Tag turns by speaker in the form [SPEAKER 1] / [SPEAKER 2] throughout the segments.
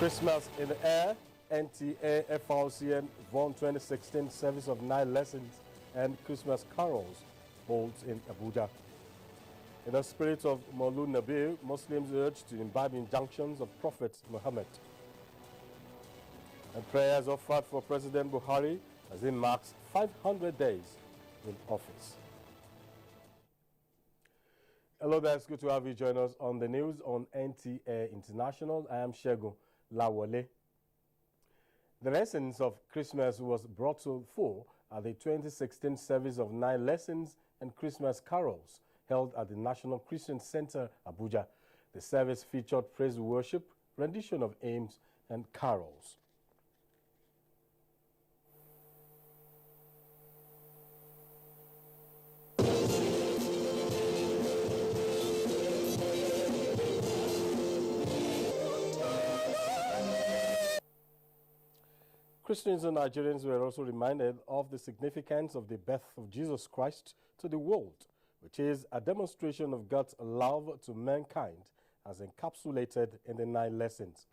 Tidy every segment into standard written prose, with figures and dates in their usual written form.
[SPEAKER 1] Christmas in the air, NTA FRCN VON 2016 service of 9 lessons and Christmas carols holds in Abuja. In the spirit of Maulud Nabi, Muslims urged to imbibe injunctions of Prophet Muhammad. And prayers offered for President Buhari as he marks 500 days in office. Hello there, it's good to have you join us on the news on NTA International. I am Shegun Lawale. The essence of Christmas was brought to fore at the 2016 service of 9 lessons and Christmas carols held at the National Christian Center, Abuja. The service featured praise worship, rendition of hymns, and carols. Christians and Nigerians were also reminded of the significance of the birth of Jesus Christ to the world, which is a demonstration of God's love to mankind as encapsulated in the 9 lessons.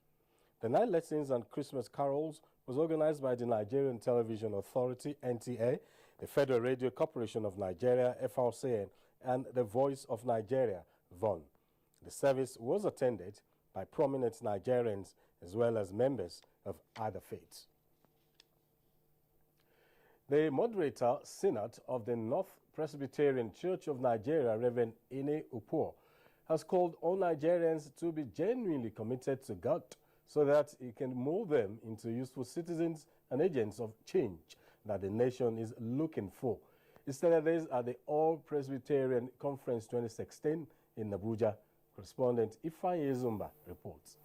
[SPEAKER 1] The 9 lessons and Christmas carols was organized by the Nigerian Television Authority, NTA, the Federal Radio Corporation of Nigeria, FRCN, and the Voice of Nigeria, VON. The service was attended by prominent Nigerians as well as members of other faiths. The moderator, Synod of the North Presbyterian Church of Nigeria, Reverend Ine Upo, has called all Nigerians to be genuinely committed to God so that he can mold them into useful citizens and agents of change that the nation is looking for. He stated this at the All Presbyterian Conference 2016 in Abuja. Correspondent Ifeanyi Zumba reports.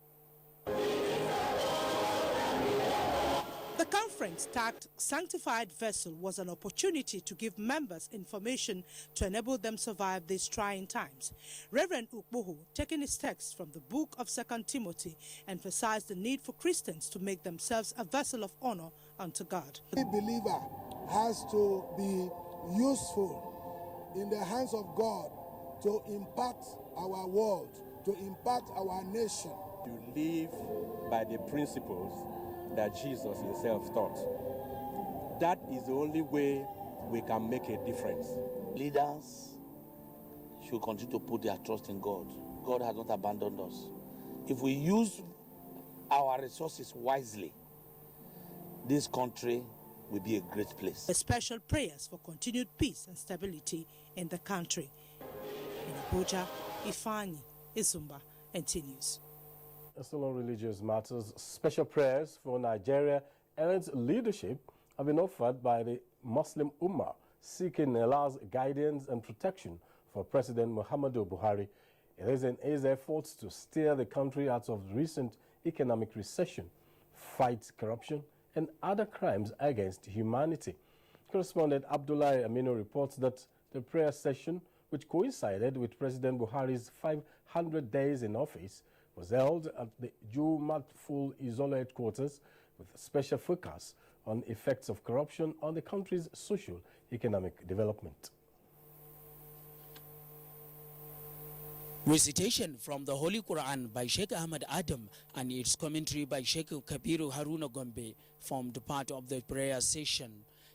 [SPEAKER 2] The conference tagged Sanctified Vessel was an opportunity to give members information to enable them survive these trying times. Reverend Ukbuhu, taking his text from the book of 2 Timothy, emphasized the need for Christians to make themselves a vessel of honor unto God.
[SPEAKER 3] The believer has to be useful in the hands of God to impact our world, to impact our nation.
[SPEAKER 4] To live by the principles that Jesus himself taught. That is the only way we can make a difference.
[SPEAKER 5] Leaders should continue to put their trust in God. God has not abandoned us. If we use our resources wisely, this country will be a great place.
[SPEAKER 2] The special prayers for continued peace and stability in the country. In Abuja, Ifeanyi Zumba, NTA News.
[SPEAKER 1] Still on religious matters, special prayers for Nigeria and its leadership have been offered by the Muslim Ummah, seeking Allah's guidance and protection for President Muhammadu Buhari. It is in his efforts to steer the country out of recent economic recession, fight corruption, and other crimes against humanity. Correspondent Abdullahi Aminu reports that the prayer session, which coincided with President Buhari's 500 days in office, was held at the Jumat Full Isola headquarters with a special focus on effects of corruption on the country's socio-economic development.
[SPEAKER 6] Recitation from the Holy Quran by Sheikh Ahmad Adam and its commentary by Sheikh Kabiru Haruna Gombe formed part of the prayer session.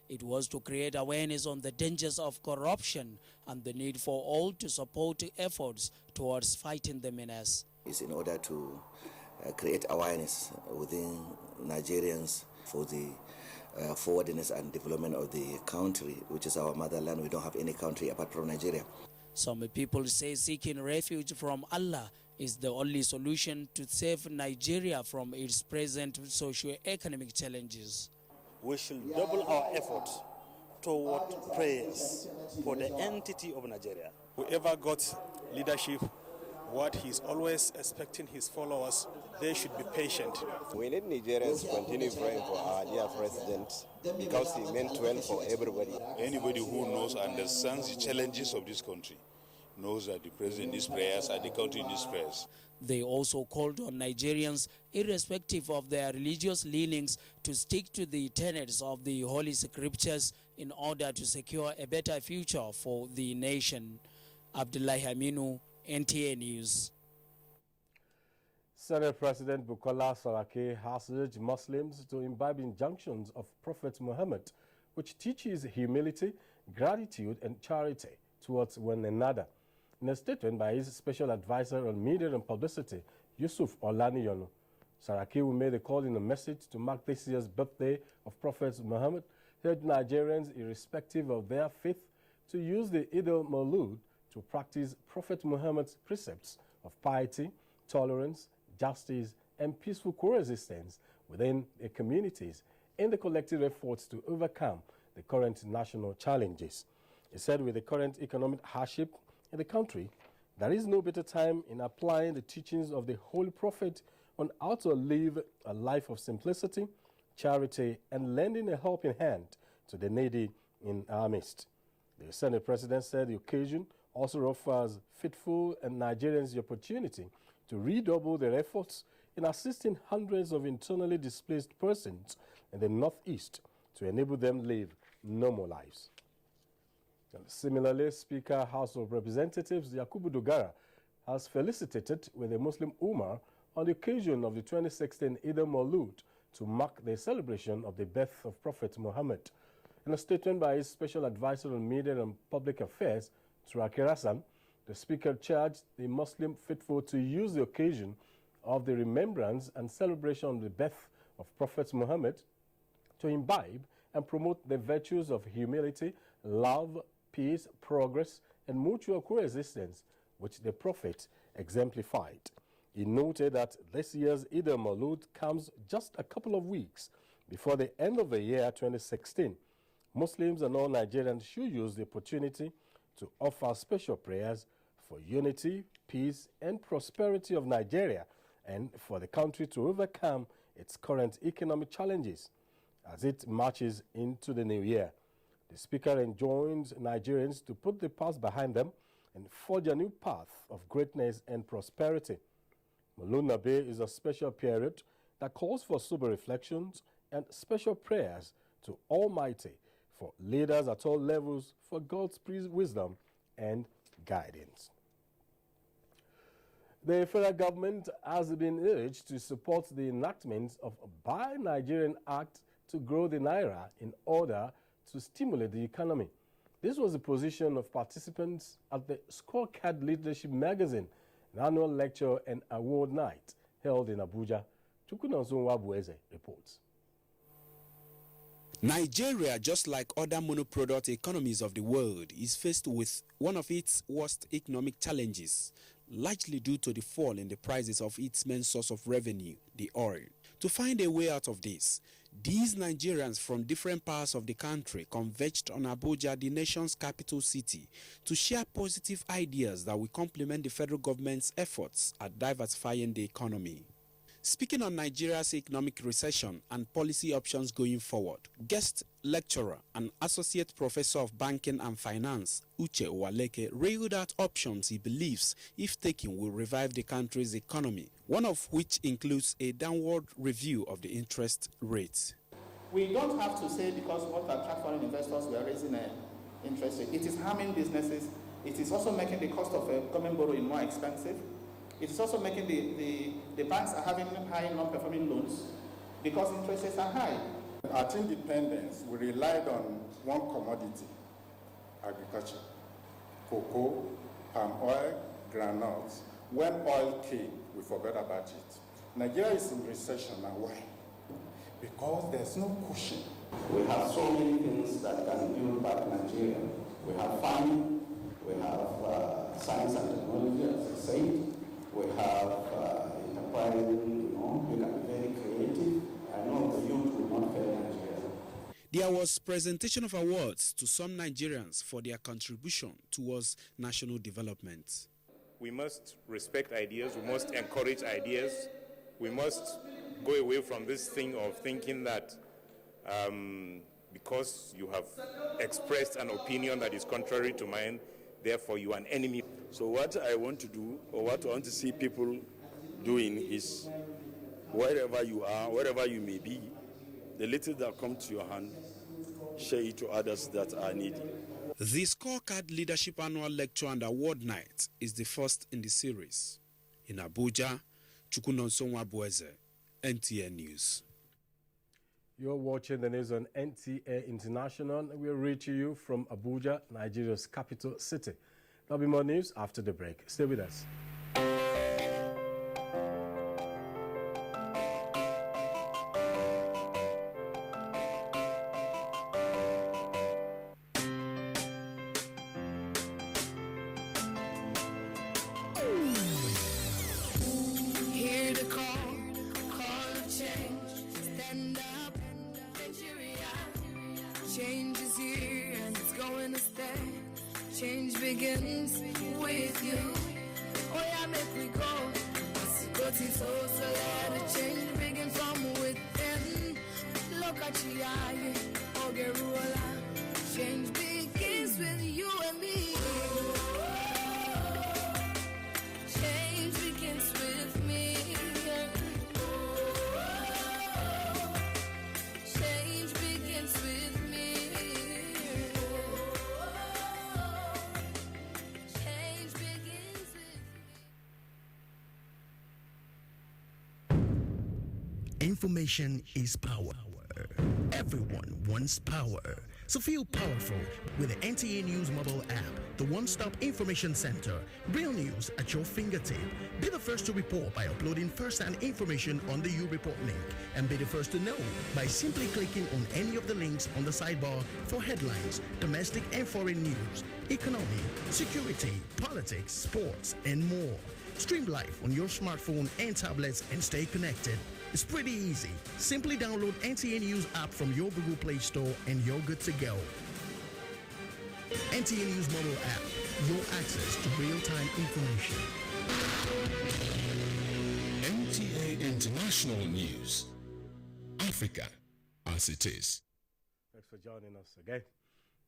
[SPEAKER 6] It was to create awareness on the dangers of corruption and the need for all to support efforts towards fighting the menace.
[SPEAKER 7] Is in order to create awareness within Nigerians for the forwardness and development of the country, which is our motherland. We don't have any country apart from Nigeria.
[SPEAKER 6] Some people say seeking refuge from Allah is the only solution to save Nigeria from its present socio-economic challenges.
[SPEAKER 8] We should double our efforts toward prayers for the entity of Nigeria.
[SPEAKER 9] Whoever got leadership, what he's always expecting his followers, they should be patient.
[SPEAKER 10] We need Nigerians to continue praying for our dear president because he meant well for everybody.
[SPEAKER 11] Anybody who knows and understands the challenges of this country knows that the president needs prayers and the country needs prayers.
[SPEAKER 6] They also called on Nigerians, irrespective of their religious leanings, to stick to the tenets of the Holy Scriptures in order to secure a better future for the nation. Abdullahi Aminu, NTA News.
[SPEAKER 1] Senate President Bukola Saraki has urged Muslims to imbibe injunctions of Prophet Muhammad, which teaches humility, gratitude, and charity towards one another. In a statement by his special advisor on media and publicity, Yusuf Olaniyonu, Saraki, who made a call in a message to mark this year's birthday of Prophet Muhammad, urged Nigerians, irrespective of their faith, to use the Eid al-Mawlud to practice Prophet Muhammad's precepts of piety, tolerance, justice, and peaceful coexistence within their communities in the collective efforts to overcome the current national challenges. He said with the current economic hardship in the country, there is no better time in applying the teachings of the Holy Prophet on how to live a life of simplicity, charity, and lending a helping hand to the needy in our midst. The Senate President said the occasion also offers faithful and Nigerians the opportunity to redouble their efforts in assisting hundreds of internally displaced persons in the Northeast to enable them live normal lives. And similarly, Speaker House of Representatives Yakubu Dogara has felicitated with the Muslim Ummah on the occasion of the 2016 Eid al-Mawlud to mark the celebration of the birth of Prophet Muhammad. In a statement by his special advisor on media and public affairs, Turaki Hassan, the Speaker charged the Muslim faithful to use the occasion of the remembrance and celebration of the birth of Prophet Muhammad to imbibe and promote the virtues of humility, love, peace, progress, and mutual coexistence, which the Prophet exemplified. He noted that this year's Eid al-Mawlud comes just a couple of weeks before the end of the year 2016. Muslims and all Nigerians should use the opportunity to offer special prayers for unity, peace, and prosperity of Nigeria and for the country to overcome its current economic challenges as it marches into the new year. The Speaker enjoins Nigerians to put the past behind them and forge a new path of greatness and prosperity. Maulud Nabi is a special period that calls for sober reflections and special prayers to Almighty for leaders at all levels for God's wisdom and guidance. The federal government has been urged to support the enactment of a Buy Nigerian Act to grow the Naira in order to stimulate the economy. This was the position of participants at the Scorecard Leadership Magazine, an annual lecture and award night held in Abuja. Chukwunonso Nwabueze reports.
[SPEAKER 12] Nigeria, just like other monoproduct economies of the world, is faced with one of its worst economic challenges, largely due to the fall in the prices of its main source of revenue, the oil. To find a way out of this, these Nigerians from different parts of the country converged on Abuja, the nation's capital city, to share positive ideas that will complement the federal government's efforts at diversifying the economy. Speaking on Nigeria's economic recession and policy options going forward, guest lecturer and associate professor of banking and finance, Uche Owaleke, railed out options he believes, if taken, will revive the country's economy, one of which includes a downward review of the interest rate.
[SPEAKER 13] We don't have to say because we want to attract foreign investors, we are raising an interest rate. It is harming businesses. It is also making the cost of government borrowing more expensive. It is also making the banks are having high non-performing loans because interest rates are high.
[SPEAKER 14] At independence, we relied on one commodity, agriculture, cocoa, palm oil, granules. When oil came, we forgot about it. Nigeria is in recession now. Why? Because there's no cushion.
[SPEAKER 13] We have so many things that can build back Nigeria. We have farming, we have science and technology, as I said. We have enterprising, you can be very creative. I know the youth will not fail Nigeria.
[SPEAKER 12] There was presentation of awards to some Nigerians for their contribution towards national development.
[SPEAKER 15] We must respect ideas, we must encourage ideas, we must go away from this thing of thinking that because you have expressed an opinion that is contrary to mine, therefore you are an enemy.
[SPEAKER 16] So what I want to do, or what I want to see people doing is, wherever you are, wherever you may be, the little that comes to your hand, share it to others that are needy.
[SPEAKER 12] The Scorecard Leadership Annual Lecture and Award Night is the first in the series. In Abuja, Chukunonsonwa Boeze, NTA News.
[SPEAKER 1] You're watching the news on NTA International. We'll reach you from Abuja, Nigeria's capital city. There'll be more news after the break. Stay with us.
[SPEAKER 17] Hear the call of change. Stand up, Nigeria. Change is here and it's going to stay. Change begins with you. Oh yeah, make we go. Go to so let the change begin from within. Look at you, Ogeruola. Change begins with you and me. Change begins with me. Change begins with me. Change begins with me.
[SPEAKER 18] Information is power. Everyone wants power. So feel powerful with the NTA News mobile app, the one-stop information center. Real news at your fingertip. Be the first to report by uploading first-hand information on the U-Report link. And be the first to know by simply clicking on any of the links on the sidebar for headlines, domestic and foreign news, economy, security, politics, sports, and more. Stream live on your smartphone and tablets and stay connected. It's pretty easy. Simply download NTA News app from your Google Play Store and you're good to go. NTA News mobile app, your access to real-time information.
[SPEAKER 19] NTA International News. Africa as it is.
[SPEAKER 1] Thanks for joining us again.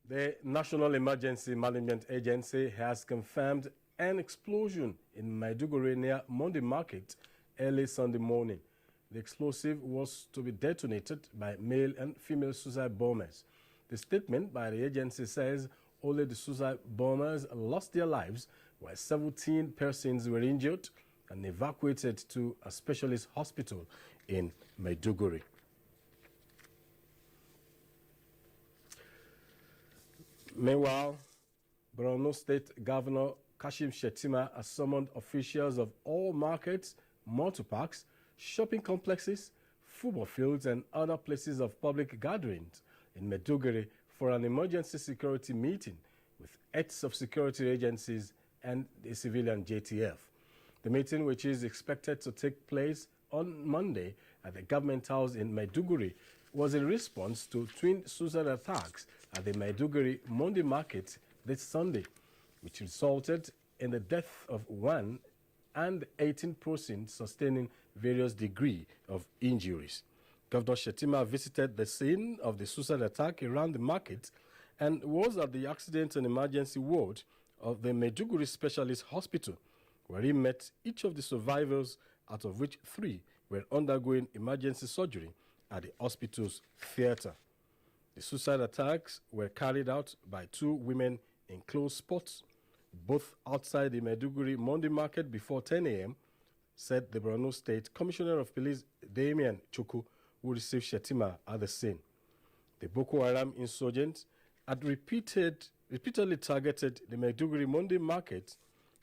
[SPEAKER 1] The National Emergency Management Agency has confirmed an explosion in Maiduguri near Monday Market early Sunday morning. The explosive was to be detonated by male and female suicide bombers. The statement by the agency says only the suicide bombers lost their lives, while 17 persons were injured and evacuated to a specialist hospital in Maiduguri. Meanwhile, Borno State Governor Kashim Shettima has summoned officials of all markets, motor parks, shopping complexes, football fields, and other places of public gatherings in Maiduguri for an emergency security meeting with heads of security agencies and the civilian JTF. The meeting, which is expected to take place on Monday at the government house in Maiduguri, was in response to twin suicide attacks at the Maiduguri Monday Market this Sunday, which resulted in the death of one and 18 persons sustaining various degrees of injuries. Governor Shettima visited the scene of the suicide attack around the market and was at the accident and emergency ward of the Maiduguri Specialist Hospital, where he met each of the survivors, out of which 3 were undergoing emergency surgery at the hospital's theater. The suicide attacks were carried out by 2 women in close spots, both outside the Maiduguri Monday Market before 10 a.m., said the Borno State Commissioner of Police Damian Chukwu, who received Shettima at the scene. The Boko Haram insurgents had repeatedly targeted the Maiduguri Monday Market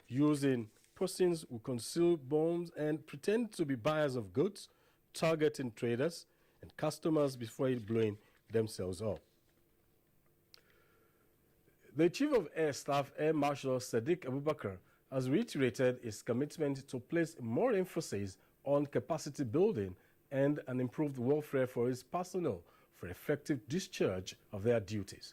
[SPEAKER 1] using persons who conceal bombs and pretend to be buyers of goods, targeting traders and customers before blowing themselves up. The Chief of Air Staff, Air Marshal Sadiq Abubakar, has reiterated his commitment to place more emphasis on capacity building and an improved welfare for his personnel for effective discharge of their duties.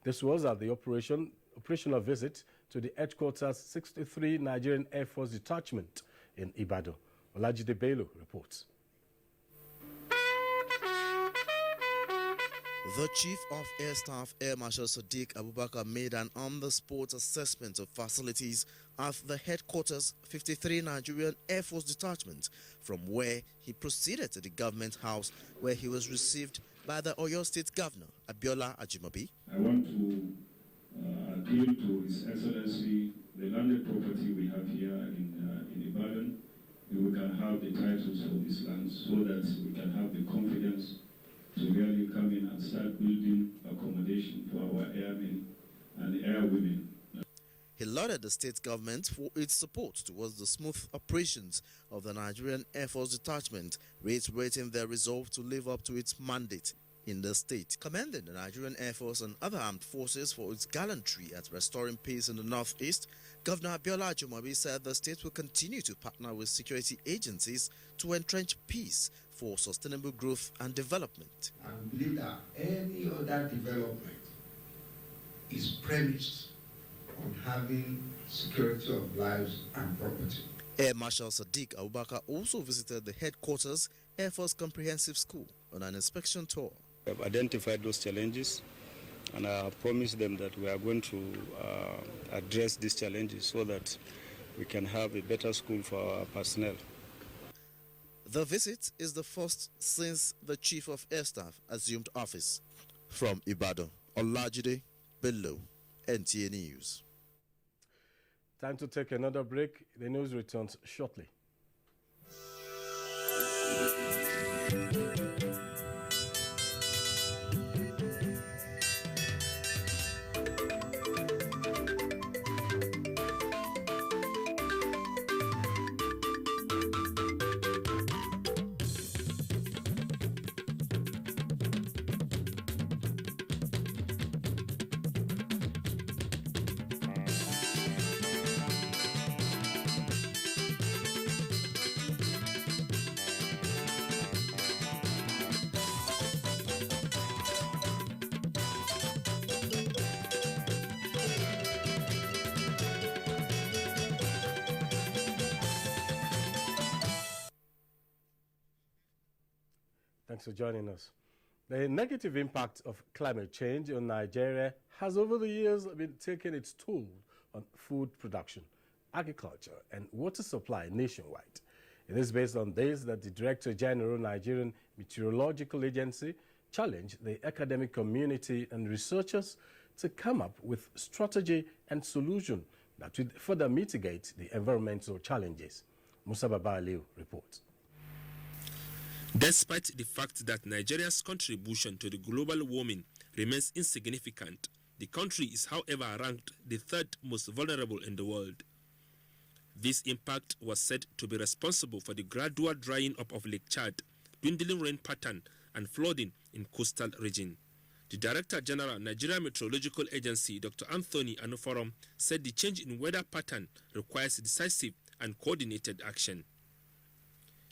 [SPEAKER 1] This was at the operational visit to the headquarters 63 Nigerian Air Force Detachment in Ibadan. Olajide Bello reports.
[SPEAKER 20] The Chief of Air Staff, Air Marshal Sadiq Abubakar, made an on-the-spot assessment of facilities at the headquarters 53 Nigerian Air Force Detachment, from where he proceeded to the government house, where he was received by the Oyo State Governor, Abiola Ajimobi.
[SPEAKER 21] I want to appeal to His Excellency, the landed property we have here in Ibadan, we can have the titles for this land so that we can have the confidence to really come in and start building accommodation for our airmen and airwomen.
[SPEAKER 20] He lauded the state government for its support towards the smooth operations of the Nigerian Air Force detachment, reiterating their resolve to live up to its mandate in the state. Commending the Nigerian Air Force and other armed forces for its gallantry at restoring peace in the northeast, Governor Abiola Ajumobi said the state will continue to partner with security agencies to entrench peace for sustainable growth and development.
[SPEAKER 22] I believe that any other development is premised on having security of lives and property.
[SPEAKER 20] Air Marshal Sadiq Abubakar also visited the headquarters Air Force Comprehensive School on an inspection tour.
[SPEAKER 16] We have identified those challenges and I promised them that we are going to address these challenges so that we can have a better school for our personnel.
[SPEAKER 20] The visit is the first since the Chief of Air Staff assumed office. From Ibadan, Olajide Bello, NTA News.
[SPEAKER 1] Time to take another break. The news returns shortly. Thanks for joining us. The negative impact of climate change on Nigeria has over the years been taking its toll on food production, agriculture, and water supply nationwide. It is based on this that the Director General Nigerian Meteorological Agency challenged the academic community and researchers to come up with strategy and solution that would further mitigate the environmental challenges. Musa Baba Aliu reports.
[SPEAKER 23] Despite the fact that Nigeria's contribution to the global warming remains insignificant, the country is, however, ranked the third most vulnerable in the world. This impact was said to be responsible for the gradual drying up of Lake Chad, dwindling rain pattern, and flooding in coastal region. The Director General, Nigerian Meteorological Agency, Dr. Anthony Anuforum, said the change in weather pattern requires decisive and coordinated action.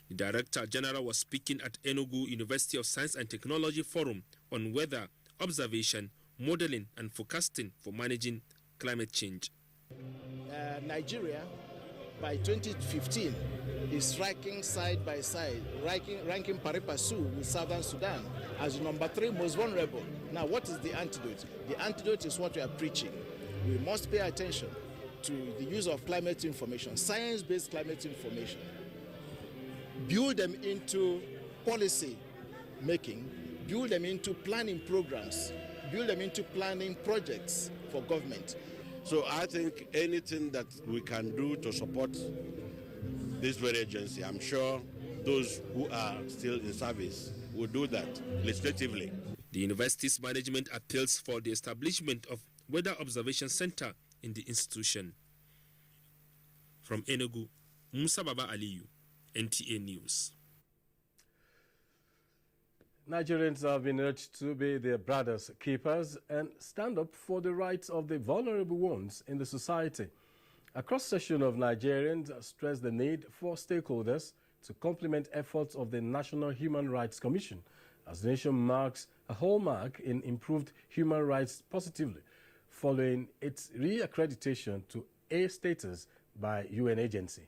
[SPEAKER 23] The Director General was speaking at Enugu University of Science and Technology Forum on weather, observation, modeling, and forecasting for managing climate change.
[SPEAKER 24] Nigeria, by 2015, is ranking side by side, ranking pari passu with Southern Sudan as the number 3 most vulnerable. Now, what is the antidote? The antidote is what we are preaching. We must pay attention to the use of climate information, science-based climate information. Build them into policy making, build them into planning programs, build them into planning projects for government.
[SPEAKER 25] So I think anything that we can do to support this very agency, I'm sure those who are still in service will do that legislatively.
[SPEAKER 23] The university's management appeals for the establishment of Weather Observation Center in the institution. From Enugu, Musa Baba Aliyu, NTA News.
[SPEAKER 1] Nigerians have been urged to be their brothers' keepers and stand up for the rights of the vulnerable ones in the society. A cross-section of Nigerians stressed the need for stakeholders to complement efforts of the National Human Rights Commission as the nation marks a hallmark in improved human rights positively following its re-accreditation to A status by UN agency.